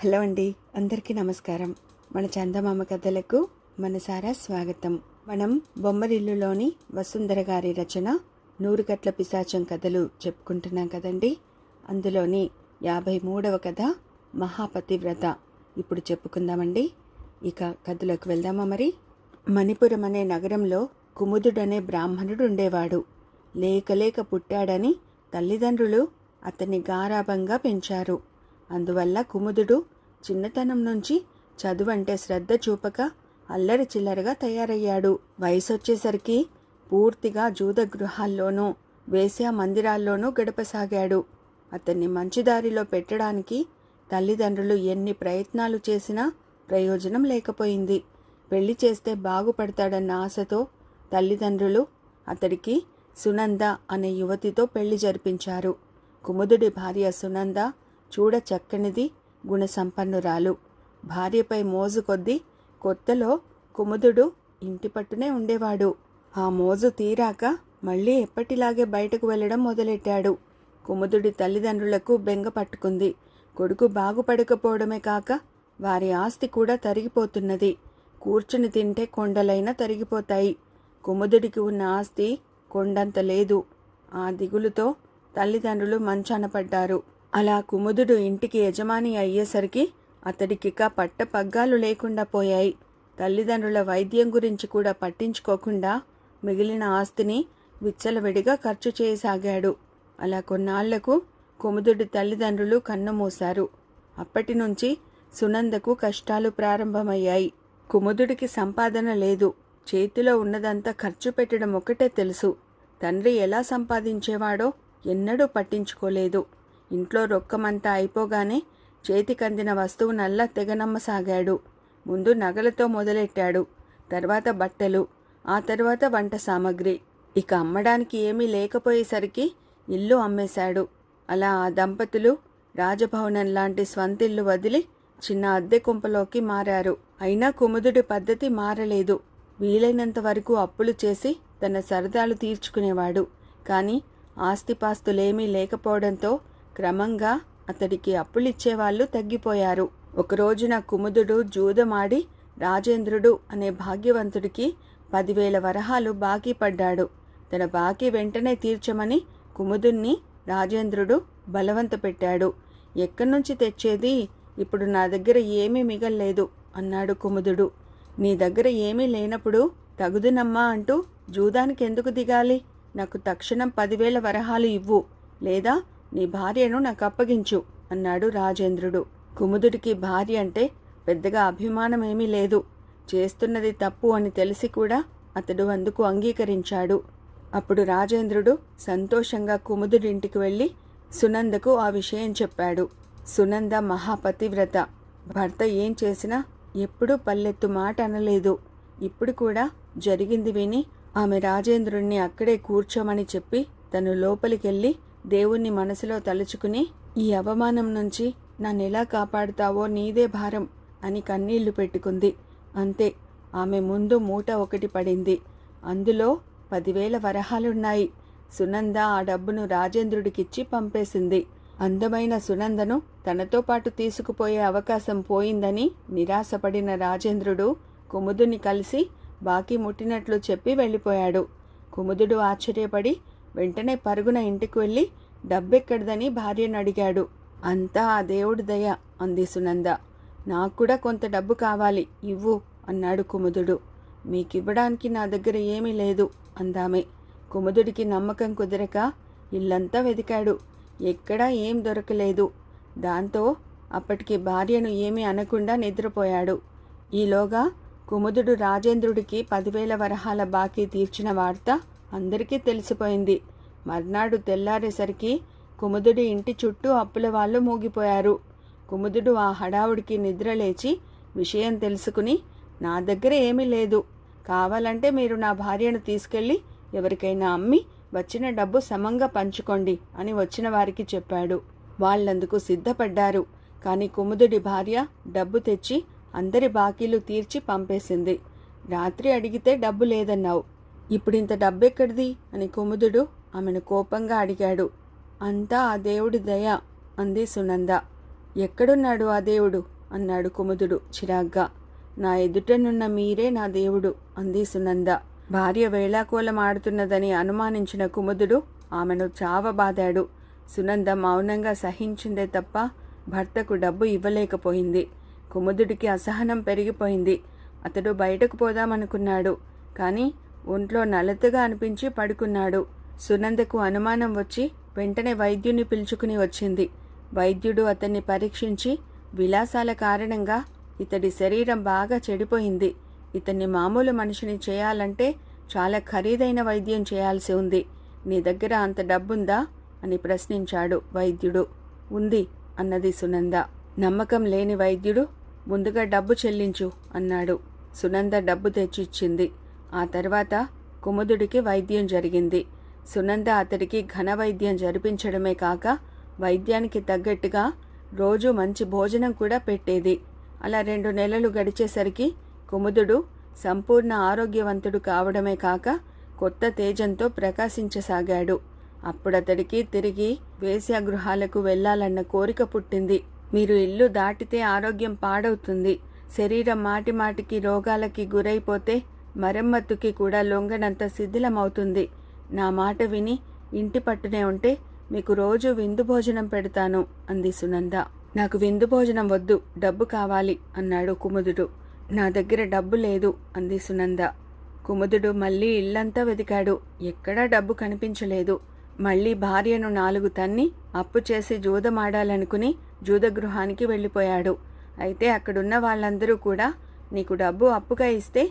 Hello అండి, అందరికీ నమస్కారం. మన చందమామ కథలకు మనసారా స్వాగతం. మనం బొమ్మరిల్లులోని వసుంధర గారి రచన నూరుగట్ల పిశాచం కథలు చెప్పుకుంటున్నాం కదండి. అందులోని 53వ కథ మహాపతివ్రత ఇప్పుడు చెప్పుకుందామండి. ఇక కథలోకి వెళ్దామా మరి. మణిపురం అనే నగరంలో కుముదుడనే బ్రాహ్మణుడు ఉండేవాడు. లేక పుట్టాడని తల్లిదండ్రులు అతన్ని గారాబంగా పెంచారు. అందువల్ల కుముదుడు చిన్నతనం నుంచి చదువంటే శ్రద్ధ చూపక అల్లరి చిల్లరగా తయారయ్యాడు. వయసొచ్చేసరికి పూర్తిగా జూద గృహాల్లోనూ వేశ్యా మందిరాల్లోనూ గడపసాగాడు. అతన్ని మంచిదారిలో పెట్టడానికి తల్లిదండ్రులు ఎన్ని ప్రయత్నాలు చేసినా ప్రయోజనం లేకపోయింది. పెళ్లి చేస్తే బాగుపడతాడన్న ఆశతో తల్లిదండ్రులు అతడికి సునంద అనే యువతితో పెళ్లి జరిపించారు. కుముదుడి భార్య సునంద చూడ చక్కనిది, గుణసంపన్నురాలు. భార్యపై మోజు కొద్దీ కొత్తలో కుముదుడు ఇంటి పట్టునే ఉండేవాడు. ఆ మోజు తీరాక మళ్ళీ ఎప్పటిలాగే బయటకు వెళ్ళడం మొదలెట్టాడు. కుముదుడి తల్లిదండ్రులకు బెంగ పట్టుకుంది. కొడుకు బాగుపడకపోవడమే కాక వారి ఆస్తి కూడా తరిగిపోతున్నది. కూర్చుని తింటే కొండలైనా తరిగిపోతాయి. కుముదుడికి ఉన్న ఆస్తి కొండంత లేదు. ఆ దిగులుతో తల్లిదండ్రులు మంచాన పడ్డారు. అలా కుముదుడు ఇంటికి యజమాని అయ్యేసరికి అతడికిక పట్టపగ్గాలు లేకుండా పోయాయి. తల్లిదండ్రుల వైద్యం గురించి కూడా పట్టించుకోకుండా మిగిలిన ఆస్తిని విచ్చలవిడిగా ఖర్చు చేయసాగాడు. అలా కొన్నాళ్లకు కుముదుడి తల్లిదండ్రులు కన్నుమూశారు. అప్పటి నుంచి సునందకు కష్టాలు ప్రారంభమయ్యాయి. కుముదుడికి సంపాదన లేదు. చేతిలో ఉన్నదంతా ఖర్చు పెట్టడం ఒకటే తెలుసు. తండ్రి ఎలా సంపాదించేవాడో ఎన్నడూ పట్టించుకోలేదు. ఇంట్లో రొక్కమంతా అయిపోగానే చేతికందిన వస్తువునల్లా తెగనమ్మసాగాడు. ముందు నగలతో మొదలెట్టాడు. తర్వాత బట్టలు, ఆ తర్వాత వంట సామాగ్రి. ఇక అమ్మడానికి ఏమీ లేకపోయేసరికి ఇల్లు అమ్మేశాడు. అలా ఆ దంపతులు రాజభవనం లాంటి స్వంతిల్లు వదిలి చిన్న అద్దె కుంపలోకి మారారు. అయినా కుముదుడి పద్ధతి మారలేదు. వీలైనంత వరకు అప్పులు చేసి తన సరదాలు తీర్చుకునేవాడు. కానీ ఆస్తిపాస్తులేమీ లేకపోవడంతో క్రమంగా అతడికి అప్పులిచ్చేవాళ్లు తగ్గిపోయారు. ఒకరోజున కుముదుడు జూదమాడి రాజేంద్రుడు అనే భాగ్యవంతుడికి 10,000 వరహాలు బాకీ పడ్డాడు. తన బాకీ వెంటనే తీర్చమని కుముదుణ్ణి రాజేంద్రుడు బలవంత పెట్టాడు. ఎక్కడ్నుంచి తెచ్చేది? ఇప్పుడు నా దగ్గర ఏమీ మిగల్లేదు అన్నాడు కుముదుడు. నీ దగ్గర ఏమీ లేనప్పుడు తగుదునమ్మా అంటూ జూదానికి ఎందుకు దిగాలి? నాకు తక్షణం 10,000 వరహాలు ఇవ్వు, లేదా నీ భార్యను నాకు అప్పగించు అన్నాడు రాజేంద్రుడు. కుముదుడికి భార్య అంటే పెద్దగా అభిమానమేమీ లేదు. చేస్తున్నది తప్పు అని తెలిసి కూడా అతడు అందుకు అంగీకరించాడు. అప్పుడు రాజేంద్రుడు సంతోషంగా కుముదుడింటికి వెళ్ళి సునందకు ఆ విషయం చెప్పాడు. సునంద మహాపతివ్రత. భర్త ఏం చేసినా ఎప్పుడూ పల్లెత్తు మాట అనలేదు. ఇప్పుడు కూడా జరిగింది విని ఆమె రాజేంద్రుణ్ణి అక్కడే కూర్చోమని చెప్పి తను లోపలికెళ్ళి దేవుణ్ణి మనసులో తలుచుకుని, ఈ అవమానం నుంచి నన్నెలా కాపాడుతావో నీదే భారం అని కన్నీళ్లు పెట్టుకుంది. అంతే, ఆమె ముందు మూట ఒకటి పడింది. అందులో 10,000 వరహాలున్నాయి. సునంద ఆ డబ్బును రాజేంద్రుడికిచ్చి పంపేసింది. అందమైన సునందను తనతో పాటు తీసుకుపోయే అవకాశం పోయిందని నిరాశపడిన రాజేంద్రుడు కుముదుని కలిసి బాకీ ముట్టినట్లు చెప్పి వెళ్ళిపోయాడు. కుముదుడు ఆశ్చర్యపడి వెంటనే పరుగున ఇంటికి వెళ్ళి డబ్బెక్కడిదని భార్యను అడిగాడు. అంతా ఆ దేవుడి దయ అంది సునంద. నాకు కూడా కొంత డబ్బు కావాలి, ఇవ్వు అన్నాడు కుముదుడు. మీకివ్వడానికి నా దగ్గర ఏమీ లేదు అందామె. కుముదుడికి నమ్మకం కుదరక ఇల్లంతా వెతికాడు. ఎక్కడా ఏం దొరకలేదు. దాంతో అప్పటికి భార్యను ఏమీ అనకుండా నిద్రపోయాడు. ఈలోగా కుముదుడు రాజేంద్రుడికి 10,000 వరహాల బాకీ తీర్చిన వార్త అందరికీ తెలిసిపోయింది. మర్నాడు తెల్లారేసరికి కుముదుడి ఇంటి చుట్టూ అప్పుల వాళ్ళు మూగిపోయారు. కుముదుడు ఆ హడావుడికి నిద్రలేచి విషయం తెలుసుకుని, నా దగ్గర ఏమీ లేదు, కావాలంటే మీరు నా భార్యను తీసుకెళ్ళి ఎవరికైనా అమ్మి వచ్చిన డబ్బు సమంగా పంచుకోండి అని వచ్చిన వారికి చెప్పాడు. వాళ్ళందుకు సిద్ధపడ్డారు. కానీ కుముదుడి భార్య డబ్బు తెచ్చి అందరి బాకీలు తీర్చి పంపేసింది. రాత్రి అడిగితే డబ్బు లేదన్నావు, ఇప్పుడింత డబ్బెక్కడిది అని కుముదుడు ఆమెను కోపంగా అడిగాడు. అంతా ఆ దేవుడి దయ అంది సునంద. ఎక్కడున్నాడు ఆ దేవుడు అన్నాడు కుముదుడు చిరాగ్గా. నా ఎదుటనున్న మీరే నా దేవుడు అంది సునంద. భార్య వేళాకోలం ఆడుతున్నదని అనుమానించిన కుముదుడు ఆమెను చావబాదాడు. సునంద మౌనంగా సహించిందే తప్ప భర్తకు డబ్బు ఇవ్వలేకపోయింది. కుముదుడికి అసహనం పెరిగిపోయింది. అతడు బయటకు పోదామనుకున్నాడు. కానీ ఒంట్లో నలతగా అనిపించి పడుకున్నాడు. సునందకు అనుమానం వచ్చి వెంటనే వైద్యుని పిలుచుకుని వచ్చింది. వైద్యుడు అతన్ని పరీక్షించి విలాసాల కారణంగా ఇతడి శరీరం బాగా చెడిపోయింది. ఇతన్ని మామూలు మనిషిని చేయాలంటే చాలా ఖరీదైన వైద్యం చేయాల్సి ఉంది. నీ దగ్గర అంత డబ్బుందా అని ప్రశ్నించాడు వైద్యుడు. ఉంది అన్నది సునంద. నమ్మకం లేని వైద్యుడు ముందుగా డబ్బు చెల్లించు అన్నాడు. సునంద డబ్బు తెచ్చిచ్చింది. ఆ తర్వాత కుముదుడికి వైద్యం జరిగింది. సునంద అతడికి ఘన వైద్యం జరిపించడమే కాక వైద్యానికి తగ్గట్టుగా రోజు మంచి భోజనం కూడా పెట్టేది. అలా 2 నెలలు గడిచేసరికి కుముదుడు సంపూర్ణ ఆరోగ్యవంతుడు కావడమే కాక కొత్త తేజంతో ప్రకాశించసాగాడు. అప్పుడతడికి తిరిగి వేశ్యాగృహాలకు వెళ్లాలన్న కోరిక పుట్టింది. మీరు ఇల్లు దాటితే ఆరోగ్యం పాడవుతుంది. శరీరం మాటిమాటికి రోగాలకి గురైపోతే మరమ్మతుకి కూడా లొంగనంత శిథిలమవుతుంది. నా మాట విని ఇంటి పట్టునే ఉంటే మీకు రోజు విందు భోజనం పెడతాను అంది సునంద. నాకు విందు భోజనం వద్దు, డబ్బు కావాలి అన్నాడు కుముదుడు. నా దగ్గర డబ్బు లేదు అంది సునంద. కుముదుడు మళ్ళీ ఇల్లంతా వెతికాడు. ఎక్కడా డబ్బు కనిపించలేదు. మళ్ళీ భార్యను 4 తన్ని అప్పు చేసి జూదమాడాలనుకుని జూదగృహానికి వెళ్ళిపోయాడు. అయితే అక్కడున్న వాళ్ళందరూ కూడా నీకు డబ్బు అప్పుగా ఇస్తే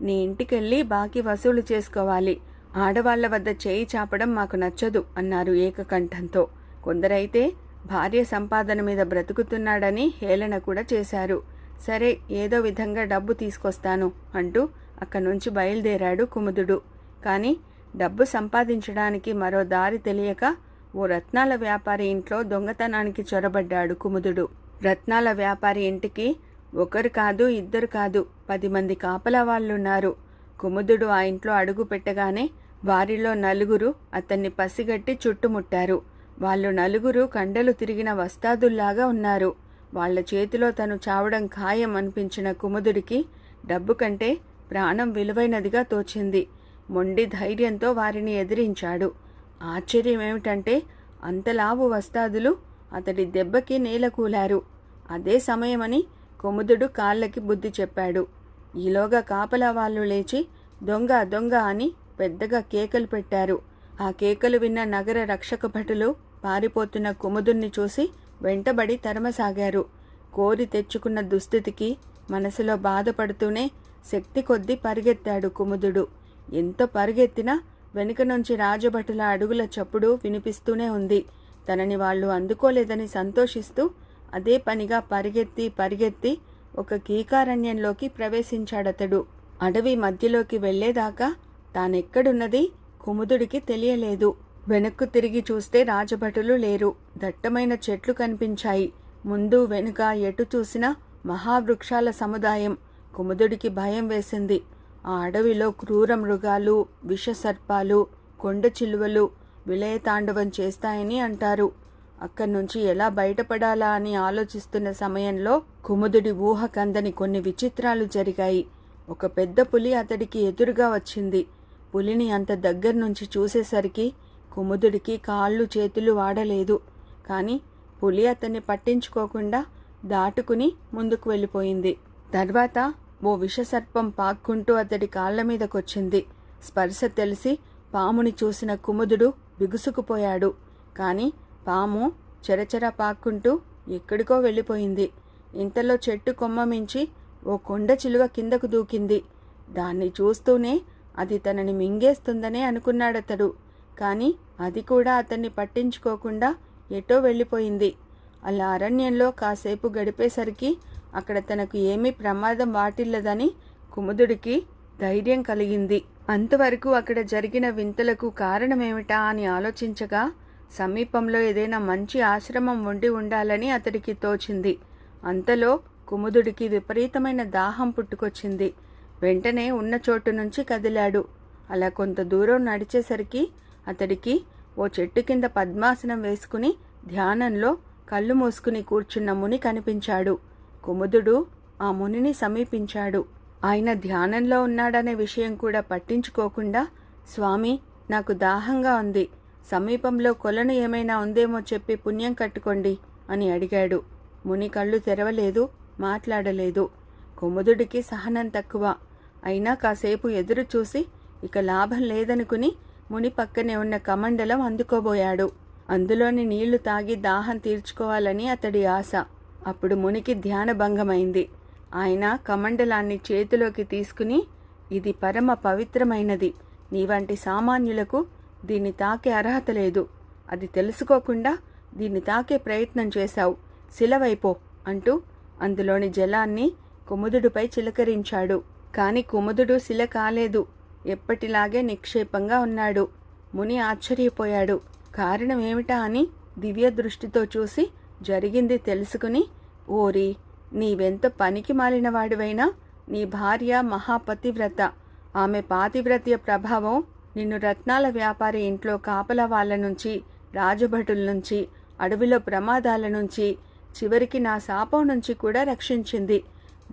నీ ఇంటికెళ్ళి బాకీ వసూలు చేసుకోవాలి. ఆడవాళ్ల వద్ద చేయి చాపడం మాకు నచ్చదు అన్నారు ఏకకంఠంతో. కొందరైతే భార్య సంపాదన మీద బ్రతుకుతున్నాడని హేళన కూడా చేశారు. సరే, ఏదో విధంగా డబ్బు తీసుకొస్తాను అంటూ అక్కడి నుంచి బయలుదేరాడు కుముదుడు. కానీ డబ్బు సంపాదించడానికి మరో దారి తెలియక ఓ రత్నాల వ్యాపారి ఇంట్లో దొంగతనానికి చొరబడ్డాడు కుముదుడు. రత్నాల వ్యాపారి ఇంటికి 1 కాదు 2 కాదు 10 మంది కాపలా వాళ్ళున్నారు. కుముదుడు ఆ ఇంట్లో అడుగు పెట్టగానే వారిలో 4 అతన్ని పసిగట్టి చుట్టుముట్టారు. వాళ్ళు 4 కండలు తిరిగిన వస్తాదుల్లాగా ఉన్నారు. వాళ్ల చేతిలో తను చావడం ఖాయం అనిపించిన కుముదుడికి డబ్బు కంటే ప్రాణం విలువైనదిగా తోచింది. మొండి ధైర్యంతో వారిని ఎదిరించాడు. ఆశ్చర్యమేమిటంటే అంతలావు వస్తాదులు అతడి దెబ్బకి నేలకూలారు. అదే సమయమని కుముదుడు కాళ్ళకి బుద్ధి చెప్పాడు. ఈలోగా కాపలా వాళ్ళు లేచి దొంగ దొంగ అని పెద్దగా కేకలు పెట్టారు. ఆ కేకలు విన్న నగర రక్షక భటులు పారిపోతున్న కుముదుణ్ణి చూసి వెంటబడి తరమసాగారు. కోరి తెచ్చుకున్న దుస్థితికి మనసులో బాధపడుతూనే శక్తి కొద్దీ పరిగెత్తాడు కుముదుడు. ఎంత పరిగెత్తినా వెనుక నుంచి రాజభటుల అడుగుల చప్పుడు వినిపిస్తూనే ఉంది. తనని వాళ్ళు అందుకోలేదని సంతోషిస్తూ అదే పనిగా పరిగెత్తి ఒక కీకారణ్యంలోకి ప్రవేశించాడతడు. అడవి మధ్యలోకి వెళ్లేదాకా తానెక్కడున్నది కుముదుడికి తెలియలేదు. వెనక్కు తిరిగి చూస్తే రాజభటులు లేరు. దట్టమైన చెట్లు కనిపించాయి. ముందు వెనుక ఎటు చూసినా మహావృక్షాల సముదాయం. కుముదుడికి భయం వేసింది. ఆ అడవిలో క్రూర మృగాలు, విషసర్పాలు, కొండ చిలువలు విలయతాండవం చేస్తాయని అంటారు. అక్కడి నుంచి ఎలా బయటపడాలా అని ఆలోచిస్తున్న సమయంలో కుముదుడి ఊహ కందని కొన్ని విచిత్రాలు జరిగాయి. ఒక పెద్ద పులి అతడికి ఎదురుగా వచ్చింది. పులిని అంత దగ్గర నుంచి చూసేసరికి కుముదుడికి కాళ్ళు చేతులు వాడలేదు. కానీ పులి అతన్ని పట్టించుకోకుండా దాటుకుని ముందుకు వెళ్ళిపోయింది. తర్వాత ఓ విషసర్పం పాక్కుంటూ అతడి కాళ్ల మీదకొచ్చింది. స్పర్శ తెలిసి పాముని చూసిన కుముదుడు బిగుసుకుపోయాడు. కానీ పాము చెరచెర పాక్కుంటూ ఎక్కడికో వెళ్ళిపోయింది. ఇంతలో చెట్టు కొమ్మ మించి ఓ కొండ చిలువ కిందకు దూకింది. దాన్ని చూస్తూనే అది తనని మింగేస్తుందనే అనుకున్నాడతడు. కానీ అది కూడా అతన్ని పట్టించుకోకుండా ఎటో వెళ్ళిపోయింది. అలా అరణ్యంలో కాసేపు గడిపేసరికి అక్కడ తనకు ఏమీ ప్రమాదం వాటిల్లదని కుముదుడికి ధైర్యం కలిగింది. అంతవరకు అక్కడ జరిగిన వింతలకు కారణమేమిటా అని ఆలోచించగా సమీపంలో ఏదైనా మంచి ఆశ్రమం ఉండాలని అతడికి తోచింది. అంతలో కుముదుడికి విపరీతమైన దాహం పుట్టుకొచ్చింది. వెంటనే ఉన్న చోటు నుంచి కదిలాడు. అలా కొంత దూరం నడిచేసరికి అతడికి ఓ చెట్టు కింద పద్మాసనం వేసుకుని ధ్యానంలో కళ్ళు మూసుకుని కూర్చున్న ముని కనిపించాడు. కుముదుడు ఆ మునిని సమీపించాడు. ఆయన ధ్యానంలో ఉన్నాడనే విషయం కూడా పట్టించుకోకుండా, స్వామి, నాకు దాహంగా ఉంది, సమీపంలో కొలను ఏమైనా ఉందేమో చెప్పి పుణ్యం కట్టుకోండి అని అడిగాడు. ముని కళ్ళు తెరవలేదు, మాట్లాడలేదు. కుముదుడికి సహనం తక్కువ. అయినా కాసేపు ఎదురు చూసి ఇక లాభం లేదనుకుని ముని పక్కనే ఉన్న కమండలం అందుకోబోయాడు. అందులోని నీళ్లు తాగి దాహం తీర్చుకోవాలని అతడి ఆశ. అప్పుడు మునికి ధ్యానభంగమైంది. ఆయన కమండలాన్ని చేతిలోకి తీసుకుని, ఇది పరమ పవిత్రమైనది, నీ వంటి సామాన్యులకు దీన్ని తాకే అర్హత లేదు, అది తెలుసుకోకుండా దీన్ని తాకే ప్రయత్నం చేశావు, శిలవైపో అంటూ అందులోని జలాన్ని కుముదుడిపై చిలకరించాడు. కాని కుముదుడు శిల కాలేదు, ఎప్పటిలాగే నిక్షేపంగా ఉన్నాడు. ముని ఆశ్చర్యపోయాడు. కారణమేమిటా అని దివ్య దృష్టితో చూసి జరిగింది తెలుసుకుని, ఓరి, నీవెంత పనికి మాలినవాడివైనా నీ భార్య మహాపతివ్రత. ఆమె పాతివ్రత్య ప్రభావం నిన్ను రత్నాల వ్యాపారి ఇంట్లో కాపలా వాళ్ళ నుంచి, రాజభటుల నుంచి, అడవిలో ప్రమాదాల నుంచి, చివరికి నా శాపం నుంచి కూడా రక్షించింది.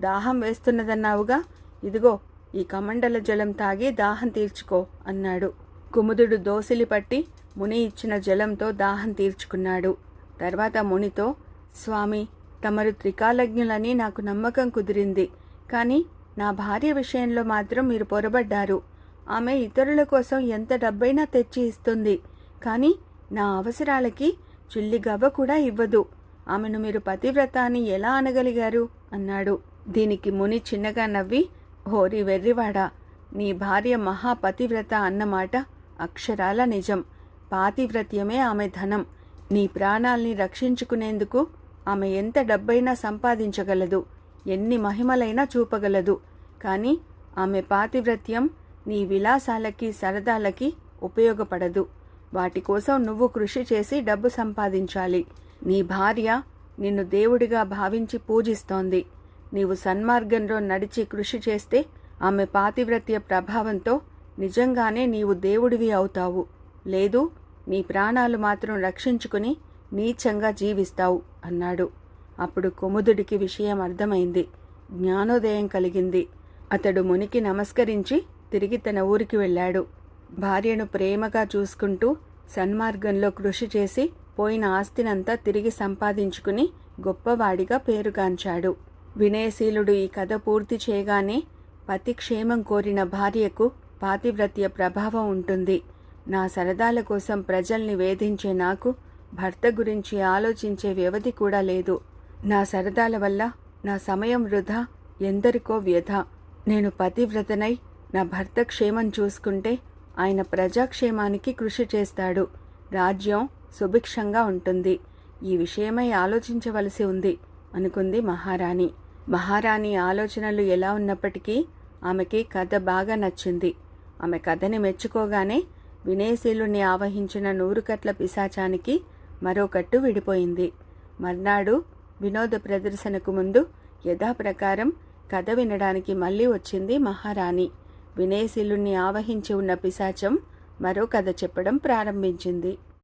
దాహం వేస్తున్నదన్నావుగా, ఇదిగో ఈ కమండల జలం తాగి దాహం తీర్చుకో అన్నాడు. కుముదుడు దోసిలి పట్టి ముని ఇచ్చిన జలంతో దాహం తీర్చుకున్నాడు. తర్వాత మునితో, స్వామి, తమరు త్రికాలజ్ఞులని నాకు నమ్మకం కుదిరింది. కానీ నా భార్య విషయంలో మాత్రం మీరు పొరబడ్డారు. ఆమె ఇతరుల కోసం ఎంత డబ్బైనా తెచ్చి ఇస్తుంది, కానీ నా అవసరాలకి చిల్లి గవ్వ కూడా ఇవ్వదు. ఆమెను మీరు పతివ్రత అని ఎలా అనగలిగారు అన్నాడు. దీనికి ముని చిన్నగా నవ్వి, హోరి వెర్రివాడా, నీ భార్య మహాపతివ్రత అన్నమాట అక్షరాల నిజం. పాతివ్రత్యమే ఆమె ధనం. నీ ప్రాణాల్ని రక్షించుకునేందుకు ఆమె ఎంత డబ్బైనా సంపాదించగలదు, ఎన్ని మహిమలైనా చూపగలదు. కానీ ఆమె పాతివ్రత్యం నీ విలాసాలకి, సరదాలకి ఉపయోగపడదు. వాటి కోసం నువ్వు కృషి చేసి డబ్బు సంపాదించాలి. నీ భార్య నిన్ను దేవుడిగా భావించి పూజిస్తోంది. నీవు సన్మార్గంలో నడిచి కృషి చేస్తే ఆమె పాతివ్రత్య ప్రభావంతో నిజంగానే నీవు దేవుడివి అవుతావు. లేదు, నీ ప్రాణాలు మాత్రం రక్షించుకుని నీచంగా జీవిస్తావు అన్నాడు. అప్పుడు కుముదుడికి విషయం అర్థమైంది. జ్ఞానోదయం కలిగింది. అతడు మునికి నమస్కరించి తిరిగి తన ఊరికి వెళ్ళాడు. భార్యను ప్రేమగా చూసుకుంటూ సన్మార్గంలో కృషి చేసి పోయిన ఆస్తినంతా తిరిగి సంపాదించుకుని గొప్పవాడిగా పేరుగాంచాడు. వినయశీలుడు ఈ కథ పూర్తి చేయగానే, పతి క్షేమం కోరిన భార్యకు పాతివ్రత్య ప్రభావం ఉంటుంది. నా సరదాల కోసం ప్రజల్ని వేధించే నాకు భర్త గురించి ఆలోచించే వ్యవధి కూడా లేదు. నా సరదాల వల్ల నా సమయం వృధా, ఎందరికో వ్యధ. నేను పతివ్రతనై నా భర్త క్షేమం చూసుకుంటే ఆయన ప్రజాక్షేమానికి కృషి చేస్తాడు. రాజ్యం సుభిక్షంగా ఉంటుంది. ఈ విషయమై ఆలోచించవలసి ఉంది అనుకుంది మహారాణి. మహారాణి ఆలోచనలు ఎలా ఉన్నప్పటికీ ఆమెకి కథ బాగా నచ్చింది. ఆమె కథని మెచ్చుకోగానే వినయశీలుని ఆవహించిన 100 కట్ల పిశాచానికి మరో కట్టు విడిపోయింది. మర్నాడు వినోద ప్రదర్శనకు ముందు యథాప్రకారం కథ వినడానికి మళ్ళీ వచ్చింది మహారాణి. వినయశీలుని ఆవహించి ఉన్న పిశాచం మరో కథ చెప్పడం ప్రారంభించింది.